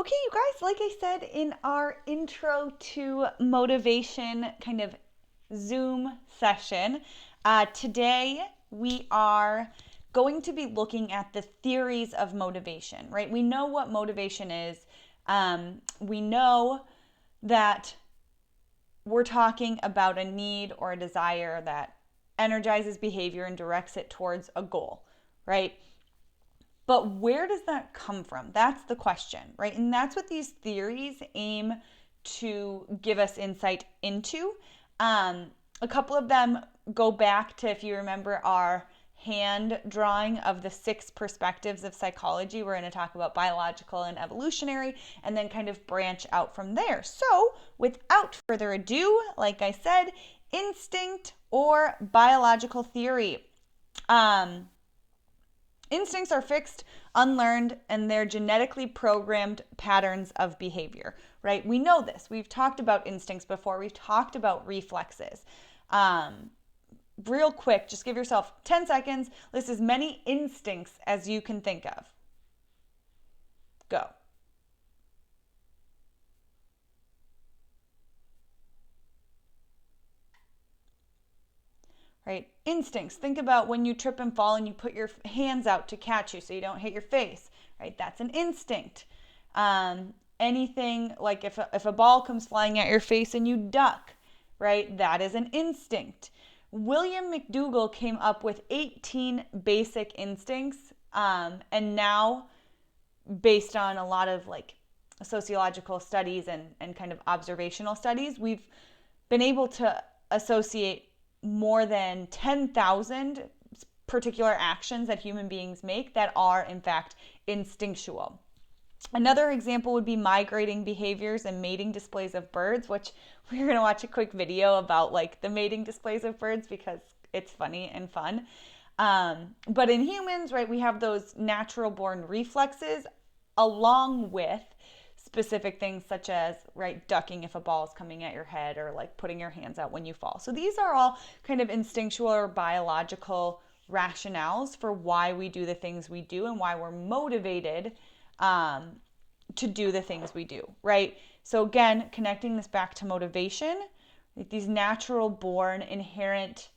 Okay, you guys, like I said in our intro to motivation kind of Zoom session, today we are going to be looking at the theories of motivation, right? We know what motivation is. We know that we're talking about a need or a desire that energizes behavior and directs it towards a goal, right? But where does that come from? That's the question, right? And that's what these theories aim to give us insight into. A couple of them go back to, if you remember, our hand drawing of the 6 perspectives of psychology. We're going to talk about biological and evolutionary and then kind of branch out from there. So, without further ado, like I said, instinct or biological theory. Instincts are fixed, unlearned, and they're genetically programmed patterns of behavior, right? We know this. We've talked about instincts before. We've talked about reflexes. Real quick, just give yourself 10 seconds. List as many instincts as you can think of. Go. Right? Instincts. Think about when you trip and fall and you put your hands out to catch you so you don't hit your face, right? That's an instinct. Anything like if a ball comes flying at your face and you duck, right? That is an instinct. William McDougall came up with 18 basic instincts, and now, based on a lot of like sociological studies and kind of observational studies, we've been able to associate more than 10,000 particular actions that human beings make that are, in fact, instinctual. Another example would be migrating behaviors and mating displays of birds, which we're going to watch a quick video about like the mating displays of birds because it's funny and fun. But in humans, right, we have those natural born reflexes along with specific things such as, right, ducking if a ball is coming at your head or like putting your hands out when you fall. So these are all kind of instinctual or biological rationales for why we do the things we do and why we're motivated to do the things we do, right? So again, connecting this back to motivation, like these natural born inherent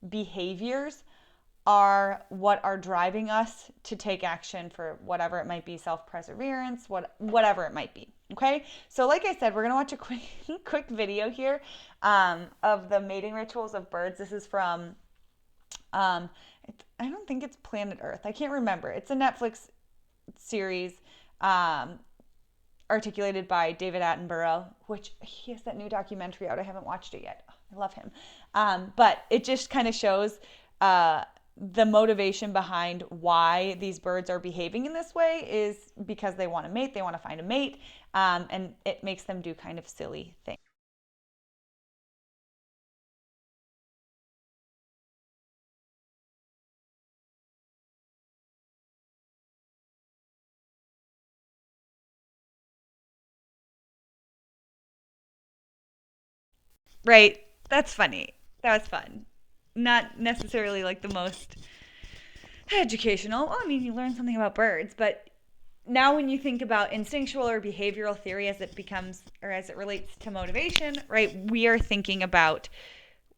behaviors are what are driving us to take action for whatever it might be, self-perseverance, whatever it might be. Okay, so like I said, we're gonna watch a quick video here of the mating rituals of birds. This is from I don't think it's Planet Earth. I can't remember. It's a Netflix series articulated by David Attenborough, which he has that new documentary out. I haven't watched it yet. I love him, but it just kind of shows the motivation behind why these birds are behaving in this way is because they want to mate, they want to find a mate, and it makes them do kind of silly things. Right. That's funny. That was fun. Not necessarily like the most educational. Well, I mean, you learn something about birds, but now when you think about instinctual or behavioral theory as it becomes or as it relates to motivation, right, we are thinking about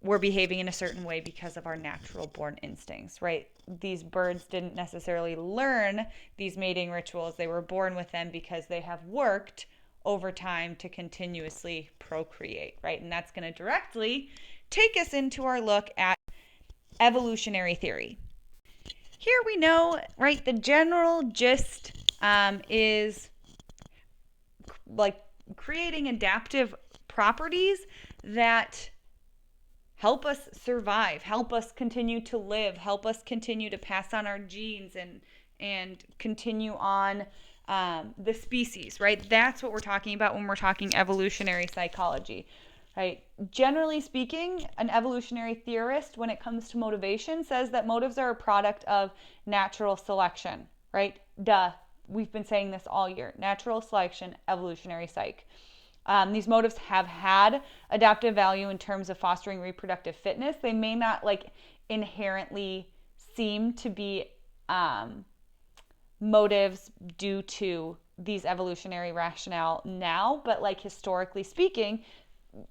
we're behaving in a certain way because of our natural born instincts, right? These birds didn't necessarily learn these mating rituals. They were born with them because they have worked over time to continuously procreate, right? And that's going to directly take us into our look at evolutionary theory. Here we know, right, the general gist is like creating adaptive properties that help us survive, help us continue to live, help us continue to pass on our genes and continue on the species, right? That's what we're talking about when we're talking evolutionary psychology, right? Generally speaking, an evolutionary theorist, when it comes to motivation, says that motives are a product of natural selection, right? Duh. We've been saying this all year. Natural selection, evolutionary psych. These motives have had adaptive value in terms of fostering reproductive fitness. They may not like inherently seem to be motives due to these evolutionary rationale now, but like historically speaking,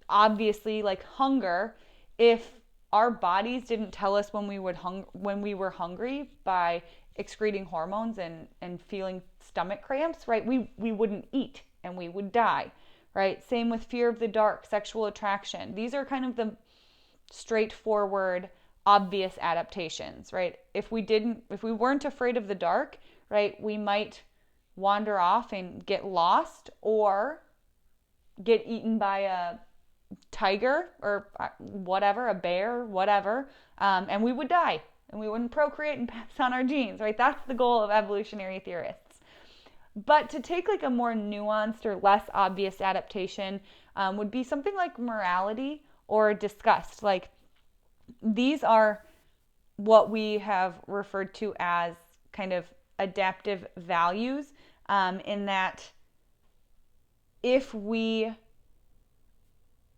obviously like hunger, if our bodies didn't tell us when we were hungry by excreting hormones and feeling stomach cramps, right? We wouldn't eat and we would die, right? Same with fear of the dark, sexual attraction. These are kind of the straightforward, obvious adaptations, right? If we weren't afraid of the dark, right, we might wander off and get lost or get eaten by a tiger or whatever, a bear, whatever, and we would die and we wouldn't procreate and pass on our genes, right? That's the goal of evolutionary theorists. But to take like a more nuanced or less obvious adaptation would be something like morality or disgust. Like these are what we have referred to as kind of adaptive values, in that if we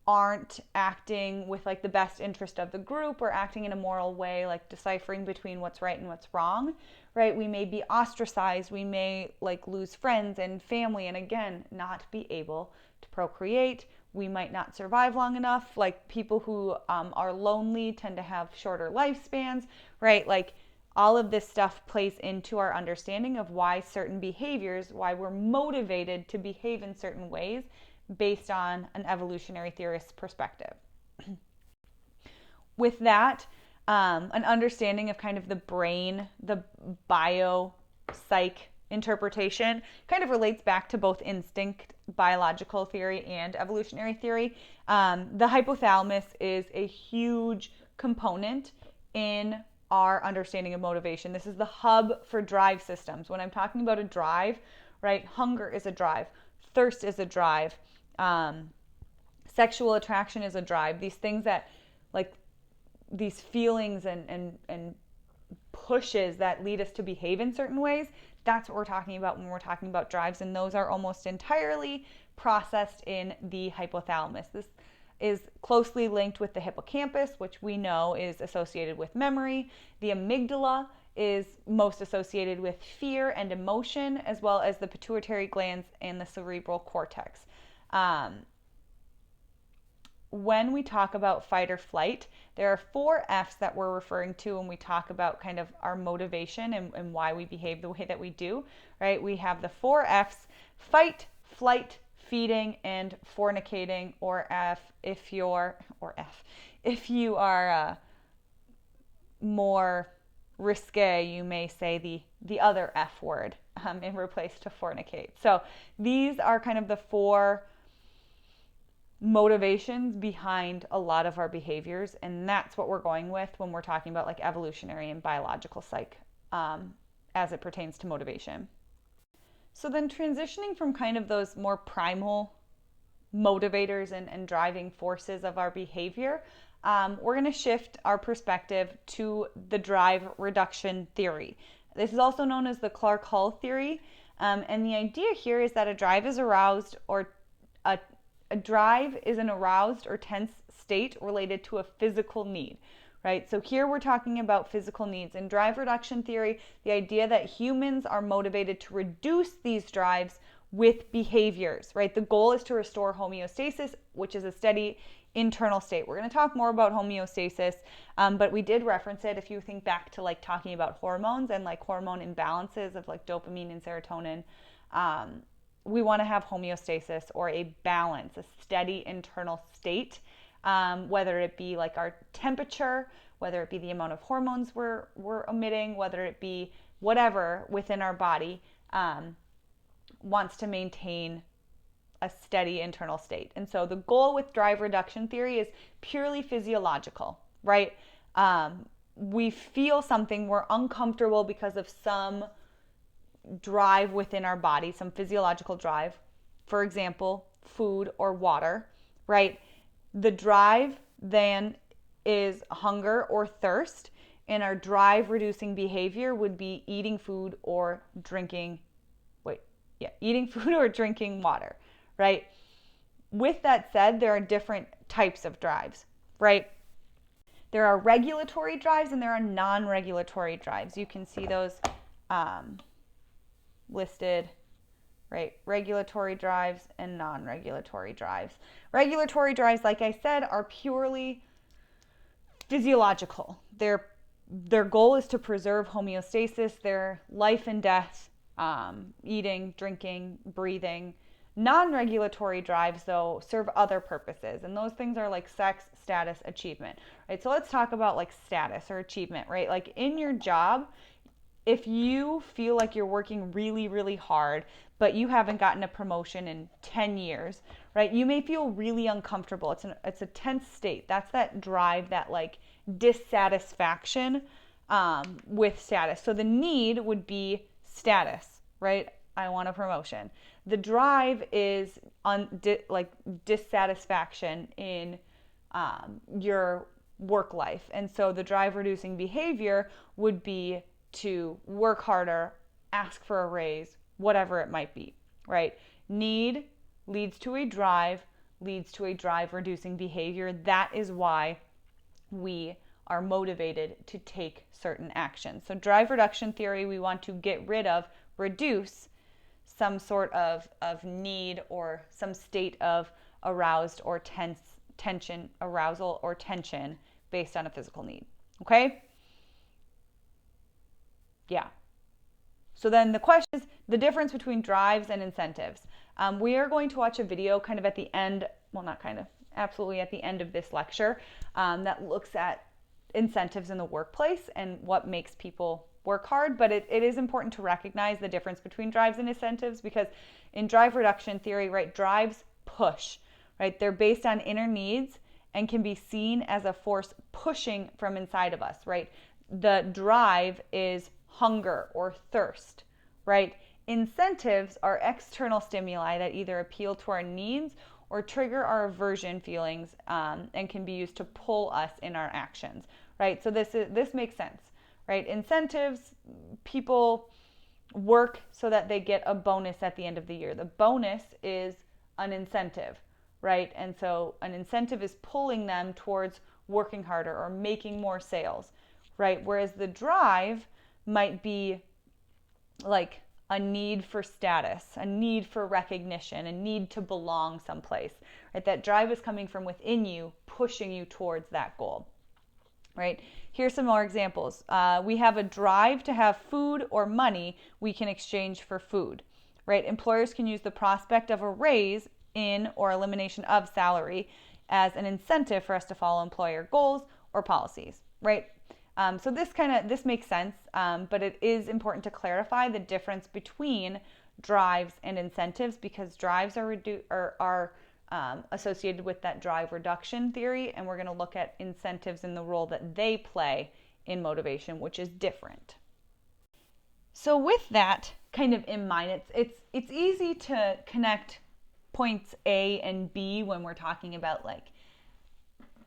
aren't acting with like the best interest of the group or acting in a moral way, like deciphering between what's right and what's wrong, right? We may be ostracized, we may like lose friends and family, and again, not be able to procreate. We might not survive long enough. Like people who are lonely tend to have shorter lifespans, right? Like all of this stuff plays into our understanding of why certain behaviors, why we're motivated to behave in certain ways based on an evolutionary theorist's perspective. With that, an understanding of kind of the brain, the bio-psych interpretation kind of relates back to both instinct biological theory and evolutionary theory. The hypothalamus is a huge component in our understanding of motivation. This is the hub for drive systems. When I'm talking about a drive, right, hunger is a drive, thirst is a drive, sexual attraction is a drive. These things that, like, these feelings and pushes that lead us to behave in certain ways, that's what we're talking about when we're talking about drives, and those are almost entirely processed in the hypothalamus. This is closely linked with the hippocampus, which we know is associated with memory. The amygdala is most associated with fear and emotion, as well as the pituitary glands and the cerebral cortex. When we talk about fight or flight, there are 4 F's that we're referring to when we talk about kind of our motivation and why we behave the way that we do, right? We have the 4 F's: fight, flight, feeding, and fornicating, or if you are more risque, you may say the other F word in replace to fornicate. So these are kind of the 4 motivations behind a lot of our behaviors, and that's what we're going with when we're talking about like evolutionary and biological psych as it pertains to motivation. So then transitioning from kind of those more primal motivators and driving forces of our behavior, we're going to shift our perspective to the drive reduction theory. This is also known as the Clark-Hull theory, and the idea here is that a drive is aroused or a drive is an aroused or tense state related to a physical need, right? So here we're talking about physical needs. In drive reduction theory, the idea that humans are motivated to reduce these drives with behaviors, right? The goal is to restore homeostasis, which is a steady internal state. We're going to talk more about homeostasis, but we did reference it if you think back to like talking about hormones and like hormone imbalances of like dopamine and serotonin. We want to have homeostasis or a balance, a steady internal state, whether it be like our temperature, whether it be the amount of hormones we're emitting, whether it be whatever within our body wants to maintain a steady internal state. And so the goal with drive reduction theory is purely physiological, right? We feel something, we're uncomfortable because of some drive within our body, some physiological drive, for example, food or water, right? The drive then is hunger or thirst, and our drive reducing behavior would be eating food or drinking water, right? With that said, there are different types of drives, right? There are regulatory drives and there are non-regulatory drives. You can see those listed right? Regulatory drives and non-regulatory drives. Regulatory drives, like I said, are purely physiological. Their goal is to preserve homeostasis, their life and death, eating, drinking, breathing. Non-regulatory drives, though, serve other purposes, and those things are like sex, status, achievement, right? So let's talk about like status or achievement, right? Like in your job, if you feel like you're working really, really hard, but you haven't gotten a promotion in 10 years, right? You may feel really uncomfortable. It's a tense state. That's that drive, that like dissatisfaction with status. So the need would be status, right? I want a promotion. The drive is dissatisfaction in your work life. And so the drive reducing behavior would be to work harder, ask for a raise, whatever it might be, right? Need leads to a drive reducing behavior. That is why we are motivated to take certain actions. So drive reduction theory, we want to get rid of, reduce some sort of need or some state of aroused or tension, arousal or tension based on a physical need. Okay? Yeah. So then the question is the difference between drives and incentives. We are going to watch a video kind of at the end, well, not kind of, absolutely at the end of this lecture, that looks at incentives in the workplace and what makes people work hard. But it is important to recognize the difference between drives and incentives, because in drive reduction theory, right, drives push, right? They're based on inner needs and can be seen as a force pushing from inside of us, right? The drive is hunger or thirst, right? Incentives are external stimuli that either appeal to our needs or trigger our aversion feelings, and can be used to pull us in our actions, right? So this makes sense, right? Incentives, people work so that they get a bonus at the end of the year. The bonus is an incentive, right? And so an incentive is pulling them towards working harder or making more sales, right? Whereas the drive might be like a need for status, a need for recognition, a need to belong someplace, right? That drive is coming from within you, pushing you towards that goal, right? Here's some more examples. We have a drive to have food or money we can exchange for food, right? Employers can use the prospect of a raise in or elimination of salary as an incentive for us to follow employer goals or policies, right? So this makes sense, but it is important to clarify the difference between drives and incentives, because drives are associated with that drive reduction theory, and we're going to look at incentives and the role that they play in motivation, which is different. So with that kind of in mind, it's easy to connect points A and B when we're talking about like,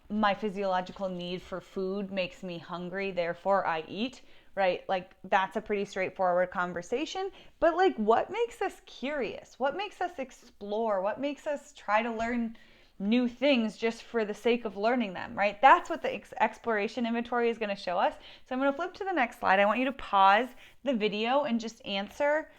my physiological need for food makes me hungry, therefore I eat, right? Like that's a pretty straightforward conversation, but like what makes us curious? What makes us explore? What makes us try to learn new things just for the sake of learning them, right? That's what the exploration inventory is going to show us. So I'm going to flip to the next slide. I want you to pause the video and just answer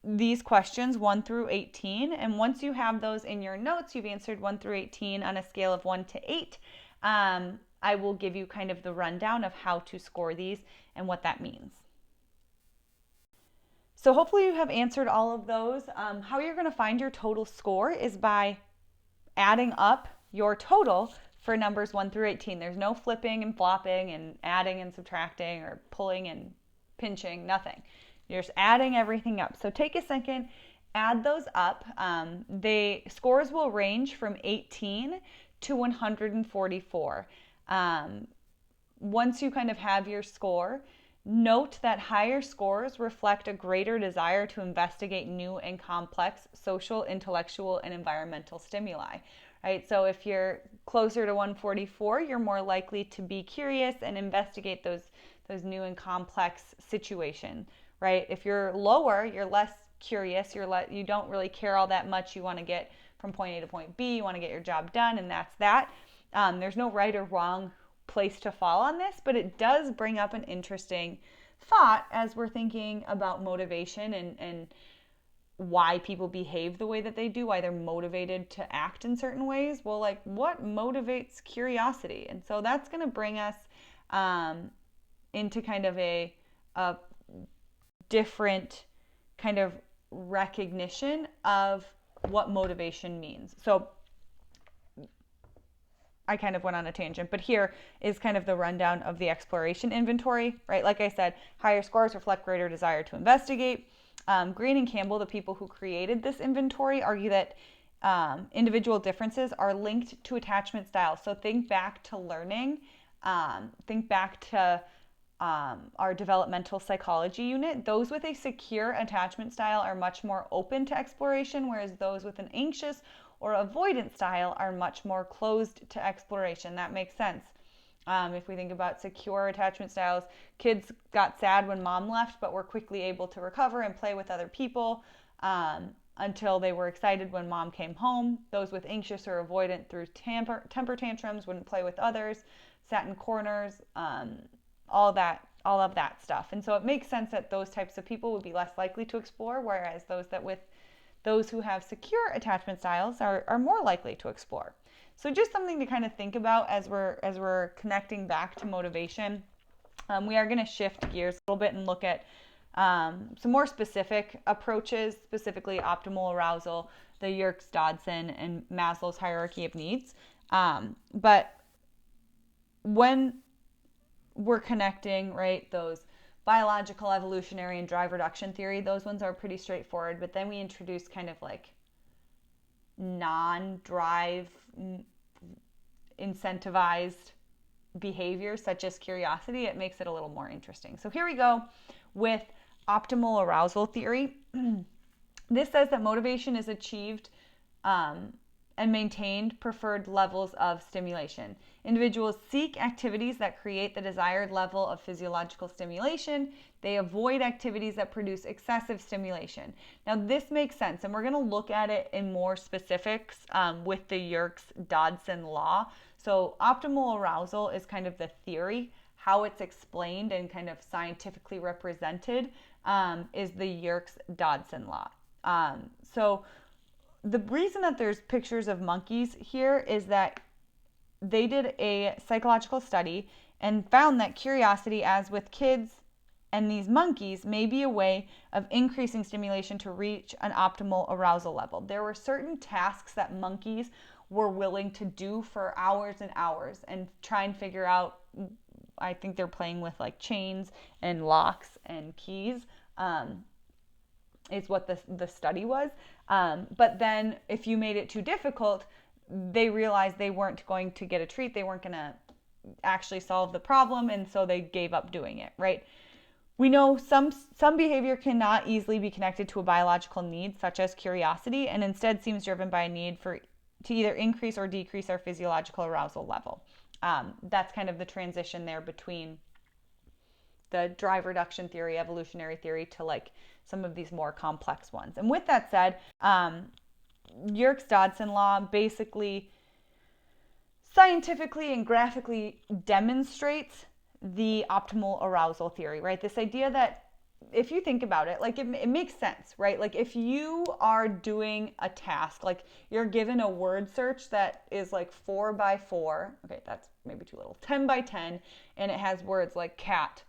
these questions 1 through 18. And once you have those in your notes, you've answered 1 through 18 on a scale of 1 to 8. I will give you kind of the rundown of how to score these and what that means. So hopefully you have answered all of those. How you're going to find your total score is by adding up your total for numbers 1 through 18. There's no flipping and flopping and adding and subtracting or pulling and pinching, nothing. You're just adding everything up. So take a second, add those up. The scores will range from 18 to 144. Once you kind of have your score, note that higher scores reflect a greater desire to investigate new and complex social, intellectual, and environmental stimuli, right? So if you're closer to 144, you're more likely to be curious and investigate those new and complex situations, right? If you're lower, you're less curious, you don't really care all that much. You want to get from point A to point B, you want to get your job done, and that's that. There's no right or wrong place to fall on this, but it does bring up an interesting thought as we're thinking about motivation and why people behave the way that they do, why they're motivated to act in certain ways. Well, like, what motivates curiosity? And so that's going to bring us into kind of a different kind of recognition of what motivation means. So I kind of went on a tangent, but here is kind of the rundown of the exploration inventory, right? Like I said, higher scores reflect greater desire to investigate. Green and Campbell, the people who created this inventory, argue that individual differences are linked to attachment styles. So think back to learning, think back to our developmental psychology unit. Those with a secure attachment style are much more open to exploration, whereas those with an anxious or avoidant style are much more closed to exploration. That makes sense. If we think about secure attachment styles, kids got sad when mom left, but were quickly able to recover and play with other people until they were excited when mom came home. Those with anxious or avoidant through temper tantrums wouldn't play with others, sat in corners, all of that stuff. And so it makes sense that those types of people would be less likely to explore, whereas those who have secure attachment styles are more likely to explore. So just something to kind of think about as we're connecting back to motivation. We are going to shift gears a little bit and look at some more specific approaches, specifically optimal arousal, the Yerkes-Dodson, and Maslow's hierarchy of needs. But when we're connecting, right, those biological, evolutionary, and drive reduction theory, those ones are pretty straightforward. But then we introduce kind of like non-drive incentivized behaviors such as curiosity. It makes it a little more interesting. So here we go with optimal arousal theory. This says that motivation is achieved and maintained preferred levels of stimulation. Individuals seek activities that create the desired level of physiological stimulation. They avoid activities that produce excessive stimulation. Now, this makes sense, and we're going to look at it in more specifics with the Yerkes-Dodson law. So optimal arousal is kind of the theory. How it's explained and kind of scientifically represented is the Yerkes-Dodson law. So the reason that there's pictures of monkeys here is that they did a psychological study and found that curiosity, as with kids and these monkeys, may be a way of increasing stimulation to reach an optimal arousal level. There were certain tasks that monkeys were willing to do for hours and hours and try and figure out. I think they're playing with like chains and locks and keys. Is what the study was. But then if you made it too difficult, they realized they weren't going to get a treat. They weren't going to actually solve the problem. And so they gave up doing it, right? We know some behavior cannot easily be connected to a biological need, such as curiosity, and instead seems driven by a need to either increase or decrease our physiological arousal level. That's kind of the transition there between the drive reduction theory, evolutionary theory, to like some of these more complex ones. And with that said, Yerkes-Dodson law basically scientifically and graphically demonstrates the optimal arousal theory, right? This idea that if you think about it, like it makes sense, right? Like if you are doing a task, like you're given a word search that is like 4 by 4, okay, that's maybe too little, 10 by 10, and it has words like cat,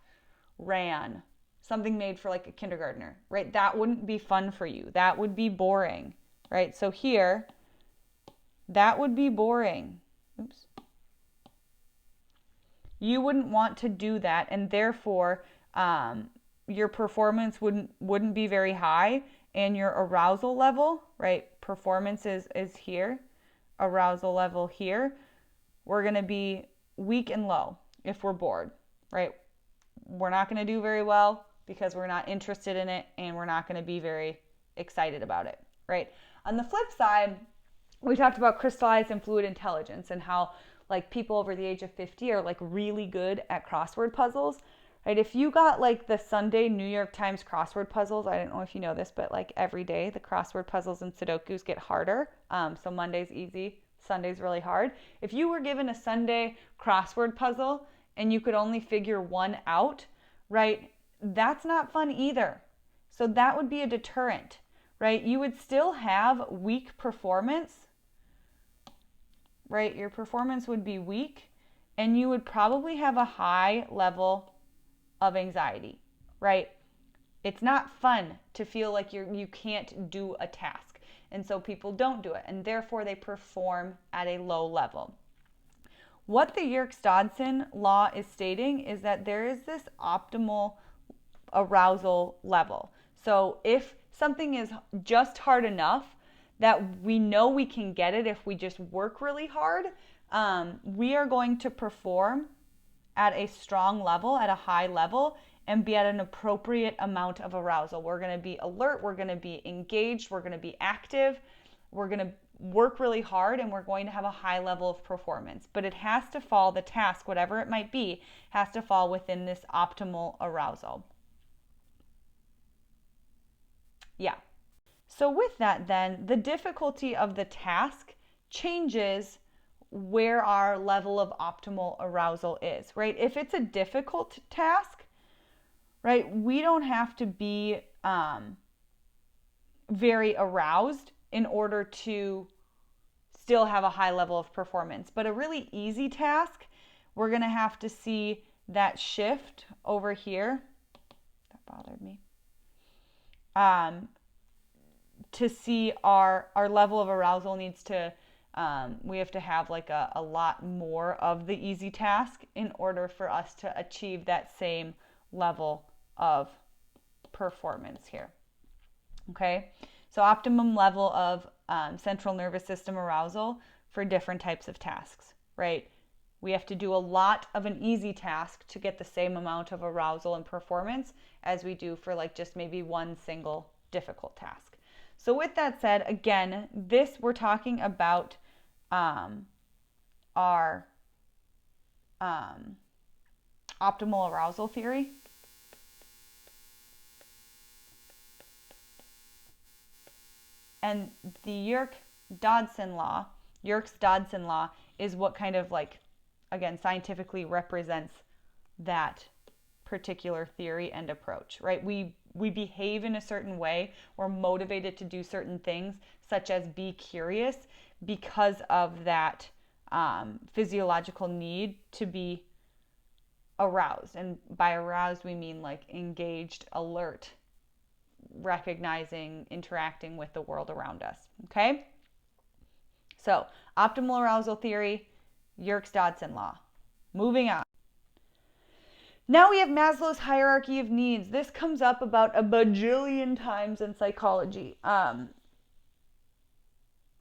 ran, something made for like a kindergartner, right? That wouldn't be fun for you. That would be boring, right? So here, that would be boring. Oops. You wouldn't want to do that, and therefore your performance wouldn't be very high, and your arousal level, right? Performance is here, arousal level here. We're going to be weak and low if we're bored, right? We're not going to do very well because we're not interested in it, and we're not going to be very excited about it, right? On the flip side, we talked about crystallized and fluid intelligence and how like people over the age of 50 are like really good at crossword puzzles, right? If you got like the Sunday New York Times crossword puzzles, I don't know if you know this, but like every day the crossword puzzles and Sudokus get harder. So Monday's easy, Sunday's really hard. If you were given a Sunday crossword puzzle and you could only figure one out, right? That's not fun either. So that would be a deterrent, right? You would still have weak performance, right? Your performance would be weak, and you would probably have a high level of anxiety, right? It's not fun to feel like you can't do a task. And so people don't do it, and therefore they perform at a low level. What the Yerkes-Dodson law is stating is that there is this optimal arousal level. So if something is just hard enough that we know we can get it if we just work really hard, we are going to perform at a strong level, at a high level, and be at an appropriate amount of arousal. We're going to be alert, we're going to be engaged, we're going to be active, we're going to work really hard, and we're going to have a high level of performance. But it has to fall, the task, whatever it might be, has to fall within this optimal arousal. Yeah. So with that then, the difficulty of the task changes where our level of optimal arousal is, right? If it's a difficult task, right, we don't have to be very aroused in order to still have a high level of performance. But a really easy task, we're going to have to see that shift over here. That bothered me. To see our level of arousal needs to, we have to have like a lot more of the easy task in order for us to achieve that same level of performance here. Okay, so optimum level of central nervous system arousal for different types of tasks, right? We have to do a lot of an easy task to get the same amount of arousal and performance as we do for like just maybe one single difficult task. So with that said, again, this we're talking about our optimal arousal theory. And the Yerkes-Dodson law is what kind of like, again, scientifically represents that particular theory and approach, right? We behave in a certain way. We're motivated to do certain things, such as be curious, because of that physiological need to be aroused. And by aroused, we mean like engaged, alert, recognizing, interacting with the world around us. Okay? So, optimal arousal theory, Yerkes-Dodson law. Moving on. Now we have Maslow's hierarchy of needs. This comes up about a bajillion times in psychology.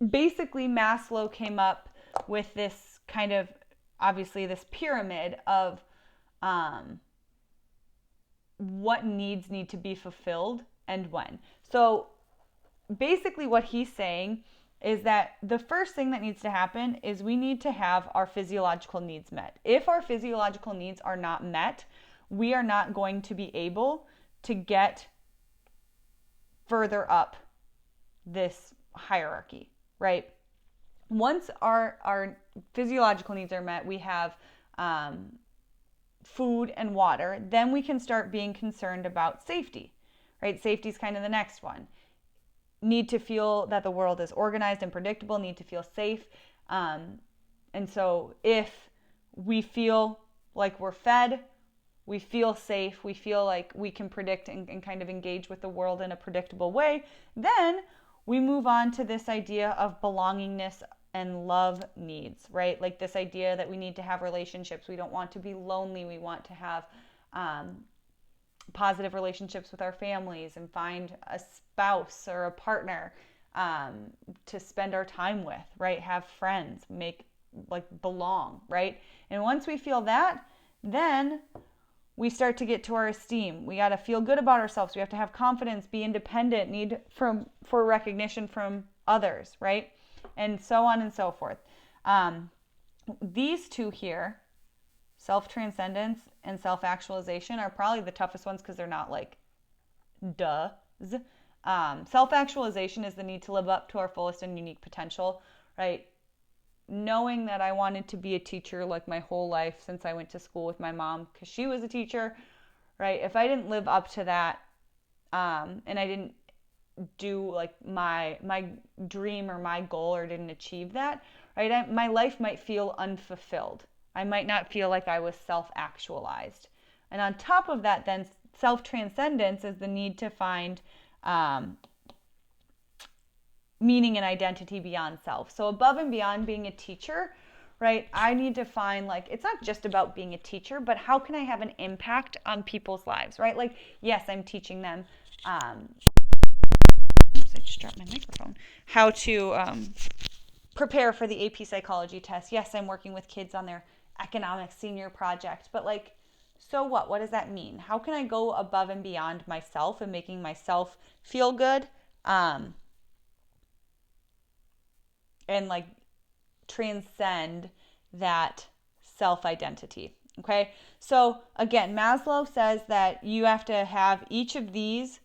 Basically, Maslow came up with this kind of, obviously, this pyramid of what needs need to be fulfilled and when. So basically what he's saying is that the first thing that needs to happen is we need to have our physiological needs met. If our physiological needs are not met, we are not going to be able to get further up this hierarchy, right? Once our physiological needs are met, we have food and water, then we can start being concerned about safety, right? Safety is kind of the next one. Need to feel that the world is organized and predictable, need to feel safe. And so if we feel like we're fed, we feel safe, we feel like we can predict and kind of engage with the world in a predictable way, then we move on to this idea of belongingness and love needs, right? Like this idea that we need to have relationships. We don't want to be lonely. We want to have positive relationships with our families and find a spouse or a partner to spend our time with, right? Have friends, belong, right? And once we feel that, then we start to get to our esteem. We got to feel good about ourselves. We have to have confidence, be independent, need for recognition from others, right? And so on and so forth. These two here, self-transcendence and self-actualization, are probably the toughest ones because they're not like duhs. Self-actualization is the need to live up to our fullest and unique potential, right? Knowing that I wanted to be a teacher like my whole life since I went to school with my mom because she was a teacher, right? If I didn't live up to that and I didn't do like my dream or my goal or didn't achieve that, right? My life might feel unfulfilled. I might not feel like I was self-actualized. And on top of that, then self-transcendence is the need to find meaning and identity beyond self. So above and beyond being a teacher, right? I need to find, like, it's not just about being a teacher, but how can I have an impact on people's lives, right? Like, yes, I'm teaching them oops, I just dropped my microphone. How to prepare for the AP psychology test. Yes, I'm working with kids on their economics senior project, but like, so what? What does that mean? How can I go above and beyond myself and making myself feel good? And like transcend that self-identity. Okay, so again, Maslow says that you have to have each of these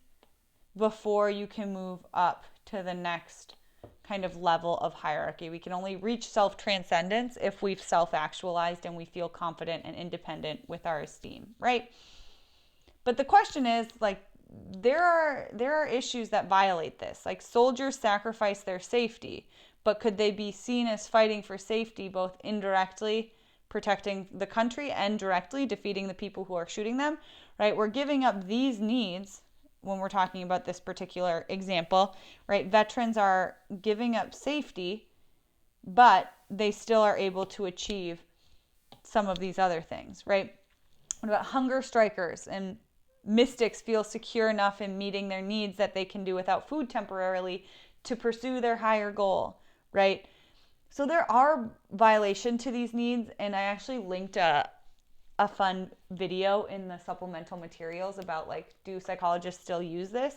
before you can move up to the next kind of level of hierarchy. We can only reach self-transcendence if we've self-actualized and we feel confident and independent with our esteem, right? But the question is, like, there are issues that violate this. Like, soldiers sacrifice their safety, but could they be seen as fighting for safety, both indirectly protecting the country and directly defeating the people who are shooting them, right? We're giving up these needs when we're talking about this particular example, right? Veterans are giving up safety, but they still are able to achieve some of these other things, right? What about hunger strikers and mystics feel secure enough in meeting their needs that they can do without food temporarily to pursue their higher goal, right? So there are violations to these needs, and I actually linked a fun video in the supplemental materials about, like, do psychologists still use this?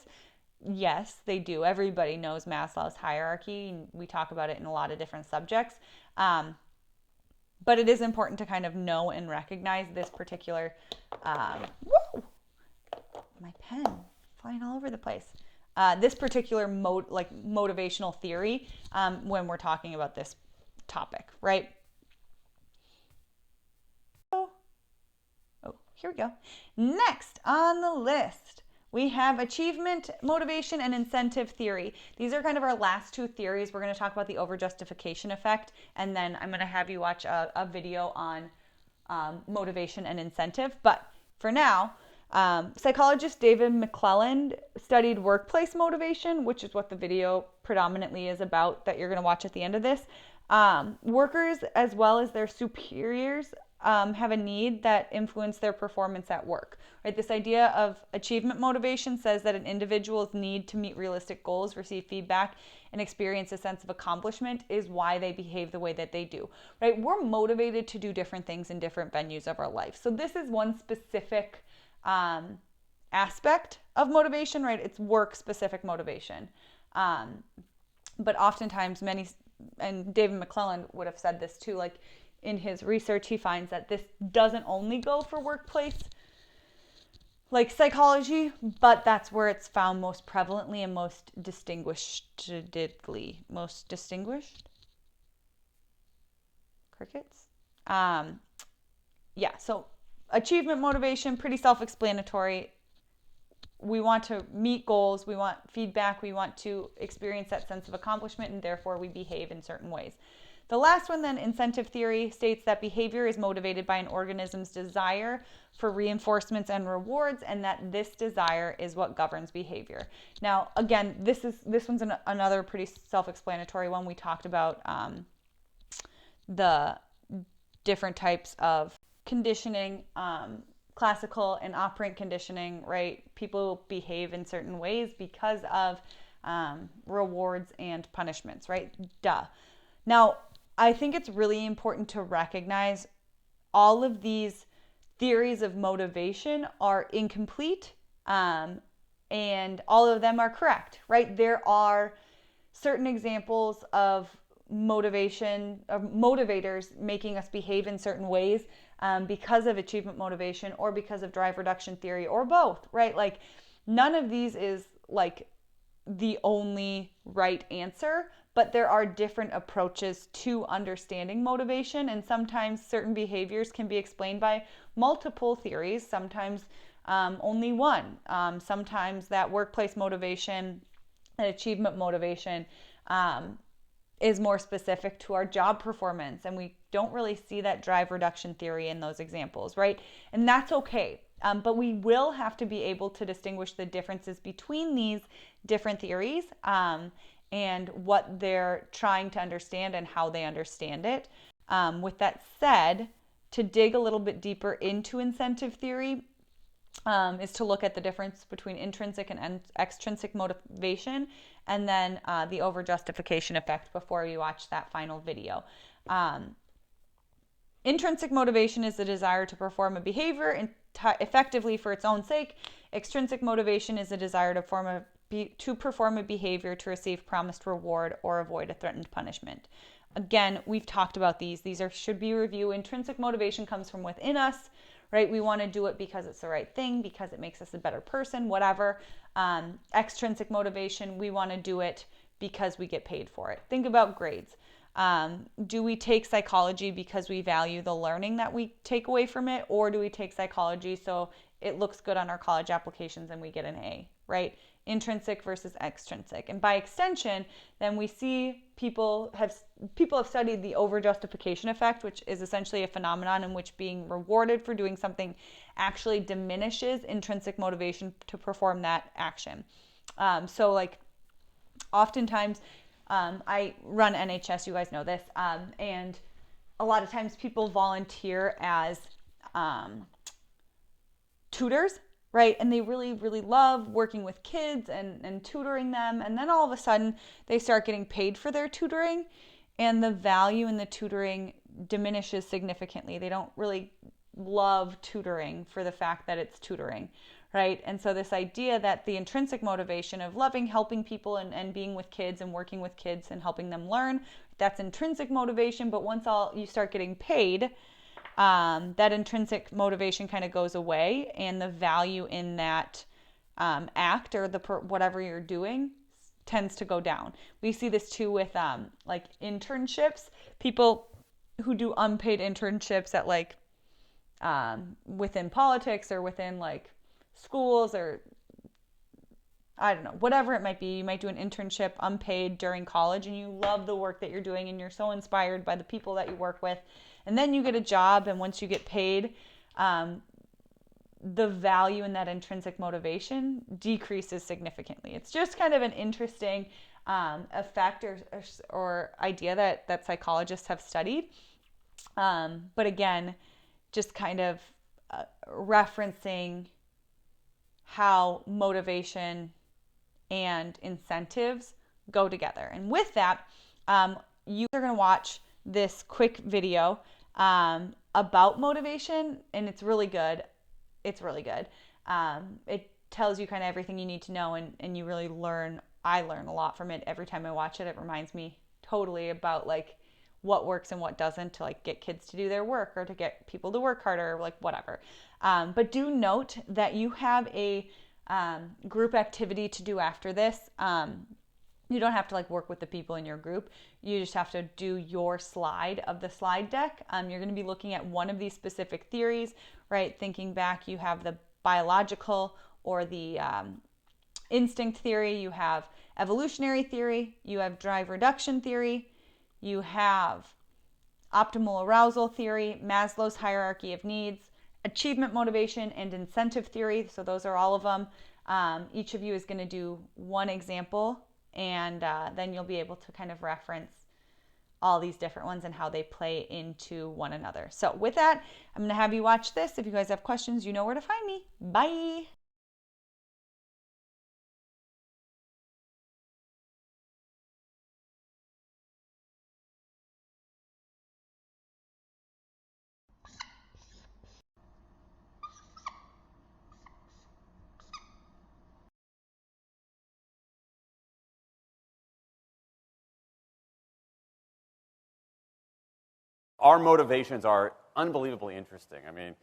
Yes, they do. Everybody knows Maslow's hierarchy. We talk about it in a lot of different subjects. But it is important to kind of know and recognize this particular, whoa, my pen flying all over the place. This particular motivational theory when we're talking about this topic, right? Oh, here we go. Next on the list, we have achievement, motivation, and incentive theory. These are kind of our last two theories. We're going to talk about the overjustification effect, and then I'm going to have you watch a video on motivation and incentive. But for now, psychologist David McClelland studied workplace motivation, which is what the video predominantly is about that you're going to watch at the end of this. Workers, as well as their superiors, have a need that influence their performance at work. Right? This idea of achievement motivation says that an individual's need to meet realistic goals, receive feedback, and experience a sense of accomplishment is why they behave the way that they do. Right? We're motivated to do different things in different venues of our life. So this is one specific aspect of motivation, right? It's work-specific motivation. But oftentimes and David McClelland would have said this too, like in his research, he finds that this doesn't only go for workplace, like psychology, but that's where it's found most prevalently and most distinguishedly. Most distinguished? Crickets? Yeah, so achievement motivation, pretty self-explanatory. We want to meet goals, we want feedback, we want to experience that sense of accomplishment, and therefore we behave in certain ways. The last one then, incentive theory, states that behavior is motivated by an organism's desire for reinforcements and rewards, and that this desire is what governs behavior. Now, again, this one's another pretty self-explanatory one. We talked about the different types of conditioning, classical and operant conditioning, right? People behave in certain ways because of rewards and punishments, right? Duh. Now, I think it's really important to recognize all of these theories of motivation are incomplete, and all of them are correct, right? There are certain examples of motivation, of motivators making us behave in certain ways because of achievement motivation or because of drive reduction theory or both, right? Like, none of these is like the only right answer, but there are different approaches to understanding motivation, and sometimes certain behaviors can be explained by multiple theories, sometimes only one. Sometimes that workplace motivation And achievement motivation is more specific to our job performance. And we don't really see that drive reduction theory in those examples, right? And that's okay. But we will have to be able to distinguish the differences between these different theories and what they're trying to understand and how they understand it. With that said, to dig a little bit deeper into incentive theory, is to look at the difference between intrinsic and extrinsic motivation, and then the over-justification effect before you watch that final video. Intrinsic motivation is the desire to perform a behavior effectively for its own sake. Extrinsic motivation is a desire to perform a behavior to receive promised reward or avoid a threatened punishment. Again, we've talked about these. These should be review. Intrinsic motivation comes from within us, right? We want to do it because it's the right thing, because it makes us a better person, whatever. Extrinsic motivation, we want to do it because we get paid for it. Think about grades. Do we take psychology because we value the learning that we take away from it, or do we take psychology so it looks good on our college applications and we get an A, right? Intrinsic versus extrinsic. And by extension, then we see people have studied the over-justification effect, which is essentially a phenomenon in which being rewarded for doing something actually diminishes intrinsic motivation to perform that action. So like oftentimes, I run NHS, you guys know this, and a lot of times people volunteer as tutors, right? And they really, really love working with kids and tutoring them. And then all of a sudden they start getting paid for their tutoring, and the value in the tutoring diminishes significantly. They don't really love tutoring for the fact that it's tutoring, right? And so this idea that the intrinsic motivation of loving, helping people and being with kids and working with kids and helping them learn, that's intrinsic motivation. But once you start getting paid, that intrinsic motivation kind of goes away, and the value in that act or whatever you're doing tends to go down. We see this too with like internships. People who do unpaid internships at like within politics or within like schools, or I don't know, whatever it might be. You might do an internship unpaid during college, and you love the work that you're doing, and you're so inspired by the people that you work with. And then you get a job, and once you get paid, the value in that intrinsic motivation decreases significantly. It's just kind of an interesting effect or idea that psychologists have studied. But again, just kind of referencing how motivation and incentives go together. And with that, you are going to watch this quick video about motivation, and it's really good. It's really good. It tells you kind of everything you need to know, and you really learn. I learn a lot from it every time I watch it. It reminds me totally about like what works and what doesn't to like get kids to do their work or to get people to work harder, or like whatever. But do note that you have a group activity to do after this. You don't have to like work with the people in your group. You just have to do your slide of the slide deck. You're going to be looking at one of these specific theories, right? Thinking back, you have the biological or the instinct theory, you have evolutionary theory, you have drive reduction theory, you have optimal arousal theory, Maslow's hierarchy of needs, achievement motivation, and incentive theory. So those are all of them. Each of you is going to do one example, and then you'll be able to kind of reference all these different ones and how they play into one another. So with that, I'm going to have you watch this. If you guys have questions, you know where to find me. Bye. Our motivations are unbelievably interesting. I mean,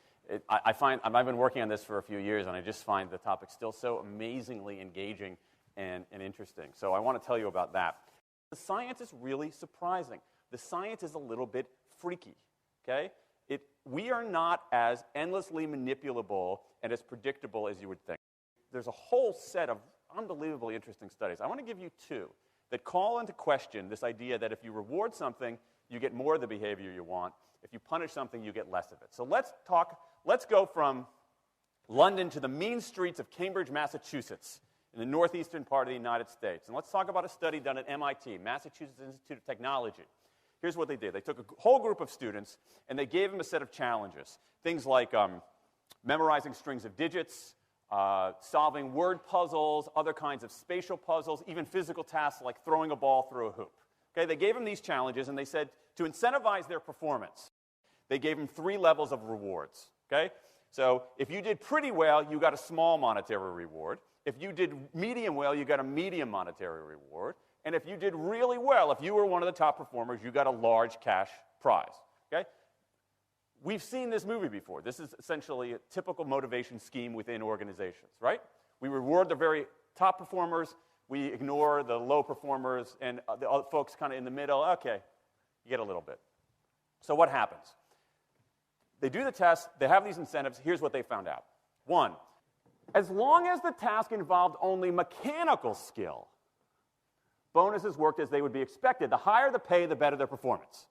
I've been working on this for a few years, and I just find the topic still so amazingly engaging and interesting. So I want to tell you about that. The science is really surprising. The science is a little bit freaky, okay? We are not as endlessly manipulable and as predictable as you would think. There's a whole set of unbelievably interesting studies. I want to give you two that call into question this idea that if you reward something, you get more of the behavior you want. If you punish something, you get less of it. So let's go from London to the mean streets of Cambridge, Massachusetts, in the northeastern part of the United States. And let's talk about a study done at MIT, Massachusetts Institute of Technology. Here's what they did. They took a whole group of students, and they gave them a set of challenges. Things like memorizing strings of digits, solving word puzzles, other kinds of spatial puzzles, even physical tasks like throwing a ball through a hoop. Okay, they gave them these challenges, and they said to incentivize their performance, they gave them 3 levels of rewards. Okay? So if you did pretty well, you got a small monetary reward. If you did medium well, you got a medium monetary reward. And if you did really well, if you were one of the top performers, you got a large cash prize. Okay? We've seen this movie before. This is essentially a typical motivation scheme within organizations, right? We reward the very top performers, we ignore the low performers, and the other folks kind of in the middle. Okay, you get a little bit. So what happens? They do the test, they have these incentives. Here's what they found out. 1, as long as the task involved only mechanical skill, bonuses worked as they would be expected. The higher the pay, the better their performance.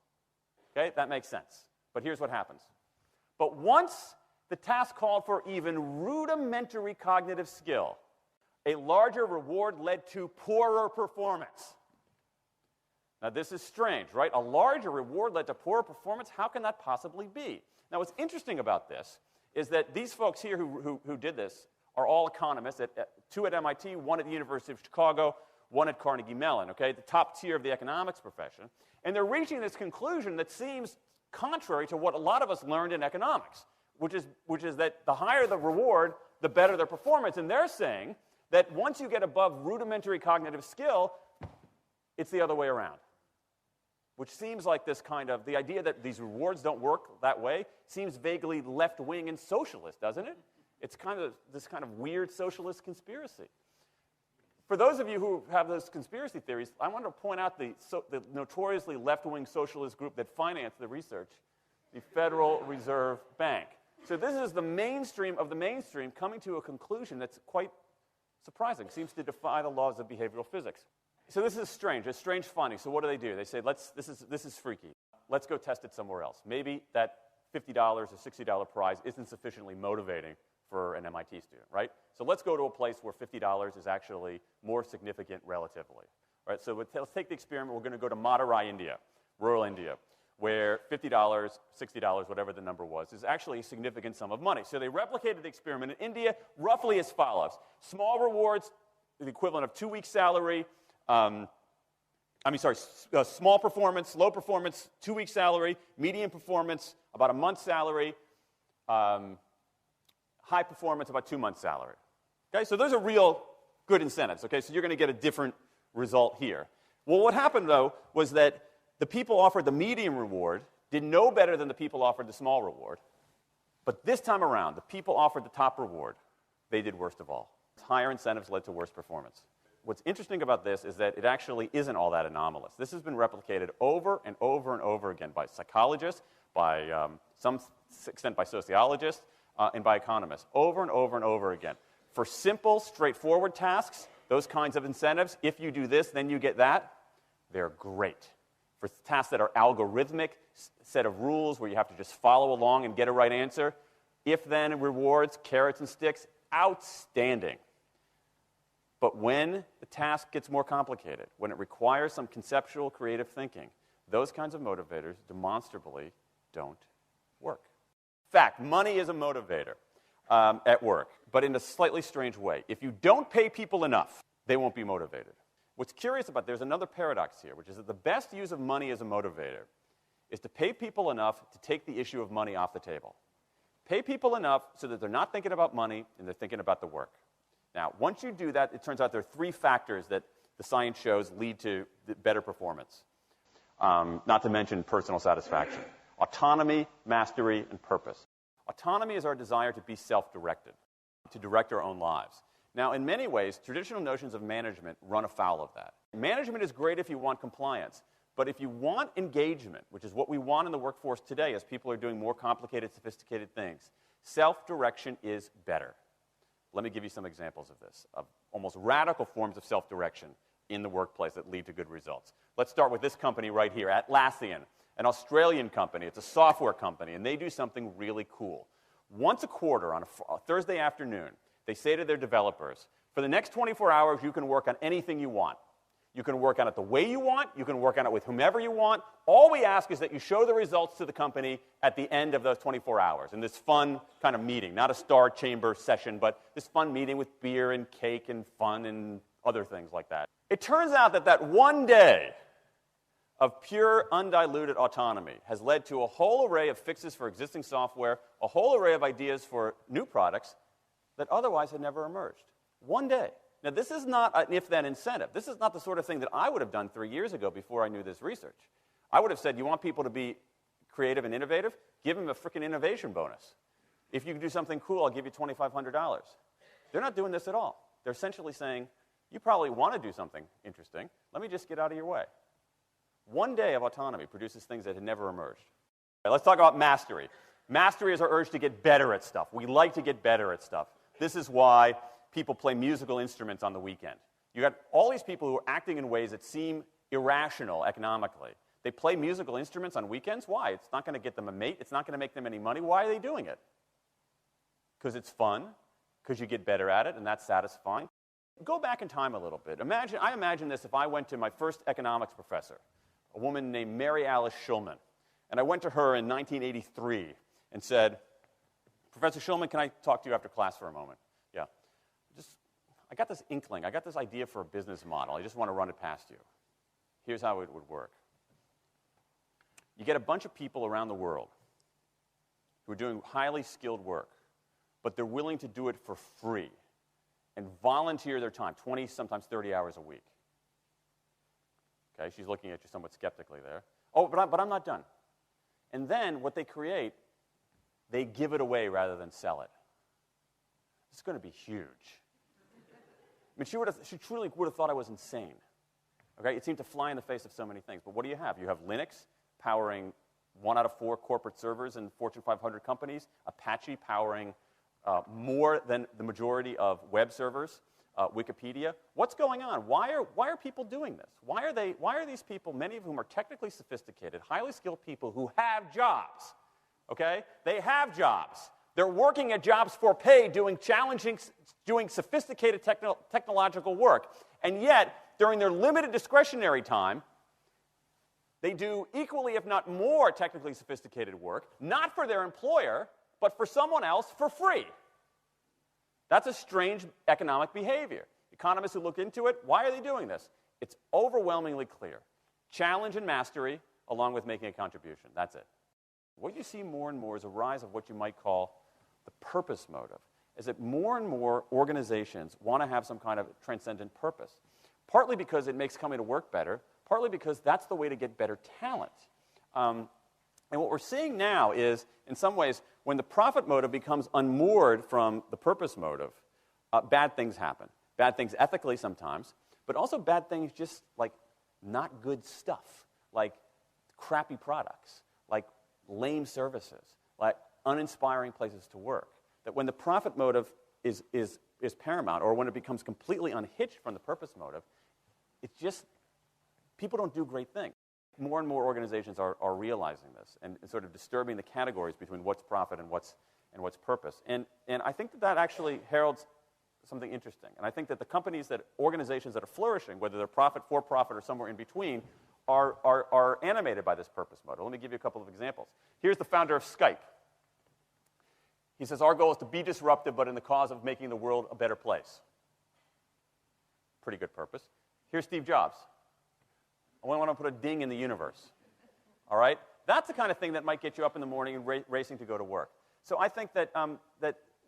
Okay, that makes sense. But here's what happens. But once the task called for even rudimentary cognitive skill, a larger reward led to poorer performance. Now, this is strange, right? A larger reward led to poorer performance? How can that possibly be? Now, what's interesting about this is that these folks here who did this are all economists, 2 at MIT, 1 at the University of Chicago, 1 at Carnegie Mellon, okay, the top tier of the economics profession. And they're reaching this conclusion that seems contrary to what a lot of us learned in economics, which is that the higher the reward, the better their performance. And they're saying that once you get above rudimentary cognitive skill, it's the other way around. Which seems like this kind of, the idea that these rewards don't work that way seems vaguely left-wing and socialist, doesn't it? It's kind of this kind of weird socialist conspiracy. For those of you who have those conspiracy theories, I want to point out the notoriously left-wing socialist group that financed the research, the Federal Reserve Bank. So this is the mainstream of the mainstream coming to a conclusion that's quite surprising. Seems to defy the laws of behavioral physics. So this is strange, a strange finding. So what do? They say, this is freaky. Let's go test it somewhere else. Maybe that $50 or $60 prize isn't sufficiently motivating for an MIT student, right? So let's go to a place where $50 is actually more significant relatively, right? So let's take the experiment. We're going to go to Madurai, India, rural India, where $50, $60, whatever the number was, is actually a significant sum of money. So they replicated the experiment in India roughly as follows. Small rewards, the equivalent of 2 weeks' salary. Small performance, low performance, 2 weeks' salary. Medium performance, about a month's salary. High performance, about 2 months' salary. Okay, so those are real good incentives. Okay, so you're going to get a different result here. Well, what happened, though, was that the people offered the medium reward did no better than the people offered the small reward. But this time around, the people offered the top reward. They did worst of all. Higher incentives led to worse performance. What's interesting about this is that it actually isn't all that anomalous. This has been replicated over and over and over again by psychologists, by some extent by sociologists, and by economists, over and over and over again. For simple, straightforward tasks, those kinds of incentives, if you do this, then you get that, they're great. For tasks that are algorithmic, set of rules where you have to just follow along and get a right answer, if-then rewards, carrots and sticks, outstanding. But when the task gets more complicated, when it requires some conceptual, creative thinking, those kinds of motivators demonstrably don't work. In fact, money is a motivator at work, but in a slightly strange way. If you don't pay people enough, they won't be motivated. What's curious about, there's another paradox here, which is that the best use of money as a motivator is to pay people enough to take the issue of money off the table. Pay people enough so that they're not thinking about money and they're thinking about the work. Now, once you do that, it turns out there are 3 factors that the science shows lead to better performance, not to mention personal satisfaction. Autonomy, mastery, and purpose. Autonomy is our desire to be self-directed, to direct our own lives. Now, in many ways, traditional notions of management run afoul of that. Management is great if you want compliance, but if you want engagement, which is what we want in the workforce today as people are doing more complicated, sophisticated things, self-direction is better. Let me give you some examples of this, almost radical forms of self-direction in the workplace that lead to good results. Let's start with this company right here, Atlassian, an Australian company. It's a software company, and they do something really cool. Once a quarter on a Thursday afternoon, they say to their developers, for the next 24 hours, you can work on anything you want. You can work on it the way you want. You can work on it with whomever you want. All we ask is that you show the results to the company at the end of those 24 hours in this fun kind of meeting, not a star chamber session, but this fun meeting with beer and cake and fun and other things like that. It turns out that that one day of pure, undiluted autonomy has led to a whole array of fixes for existing software, a whole array of ideas for new products that otherwise had never emerged. One day. Now, this is not an if-then incentive. This is not the sort of thing that I would have done 3 years ago before I knew this research. I would have said, you want people to be creative and innovative? Give them a freaking innovation bonus. If you can do something cool, I'll give you $2,500. They're not doing this at all. They're essentially saying, you probably want to do something interesting. Let me just get out of your way. One day of autonomy produces things that had never emerged. Okay, let's talk about mastery. Mastery is our urge to get better at stuff. We like to get better at stuff. This is why people play musical instruments on the weekend. You got all these people who are acting in ways that seem irrational economically. They play musical instruments on weekends. Why? It's not going to get them a mate. It's not going to make them any money. Why are they doing it? Because it's fun, because you get better at it, and that's satisfying. Go back in time a little bit. I imagine this if I went to my first economics professor, a woman named Mary Alice Schulman, and I went to her in 1983 and said, Professor Schulman, can I talk to you after class for a moment? Yeah. I got this inkling. I got this idea for a business model. I just want to run it past you. Here's how it would work. You get a bunch of people around the world who are doing highly skilled work, but they're willing to do it for free and volunteer their time, 20, sometimes 30 hours a week. Okay, she's looking at you somewhat skeptically there. Oh, but I'm not done. And then what they create, they give it away rather than sell it. It's going to be huge. I mean, she truly would have thought I was insane. Okay? It seemed to fly in the face of so many things. But what do you have? You have Linux powering 1 out of 4 corporate servers in Fortune 500 companies, Apache powering more than the majority of web servers, Wikipedia. What's going on? Why are people doing this? Why are these people, many of whom are technically sophisticated, highly skilled people who have jobs? Okay? They have jobs. They're working at jobs for pay, doing sophisticated technological work. And yet, during their limited discretionary time, they do equally, if not more, technically sophisticated work, not for their employer, but for someone else for free. That's a strange economic behavior. Economists who look into it, why are they doing this? It's overwhelmingly clear. Challenge and mastery, along with making a contribution. That's it. What you see more and more is a rise of what you might call the purpose motive, is that more and more organizations want to have some kind of transcendent purpose, partly because it makes coming to work better, partly because that's the way to get better talent. And what we're seeing now is, in some ways, when the profit motive becomes unmoored from the purpose motive, bad things happen. Bad things ethically sometimes, but also bad things just like not good stuff, like crappy products, like lame services, like uninspiring places to work. That when the profit motive is paramount, or when it becomes completely unhitched from the purpose motive, it's just, people don't do great things. More and more organizations are realizing this and sort of disturbing the categories between what's profit and what's purpose. And I think that actually heralds something interesting. And I think that the organizations that are flourishing, whether they're profit, for-profit, or somewhere in between, are animated by this purpose motive. Let me give you a couple of examples. Here's the founder of Skype. He says, our goal is to be disruptive, but in the cause of making the world a better place. Pretty good purpose. Here's Steve Jobs. I want to put a ding in the universe. All right? That's the kind of thing that might get you up in the morning and racing to go to work. So I think that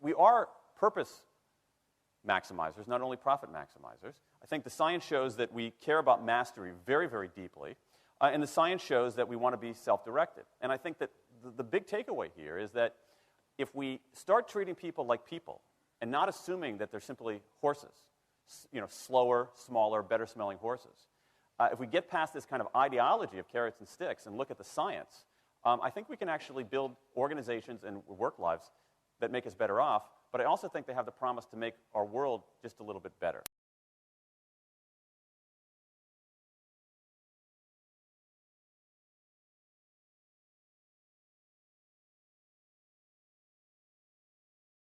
we are purpose maximizers, not only profit maximizers. I think the science shows that we care about mastery very, very deeply. And the science shows that we want to be self-directed. And I think that the big takeaway here is that if we start treating people like people and not assuming that they're simply horses, slower, smaller, better-smelling horses, if we get past this kind of ideology of carrots and sticks and look at the science, I think we can actually build organizations and work lives that make us better off, but I also think they have the promise to make our world just a little bit better.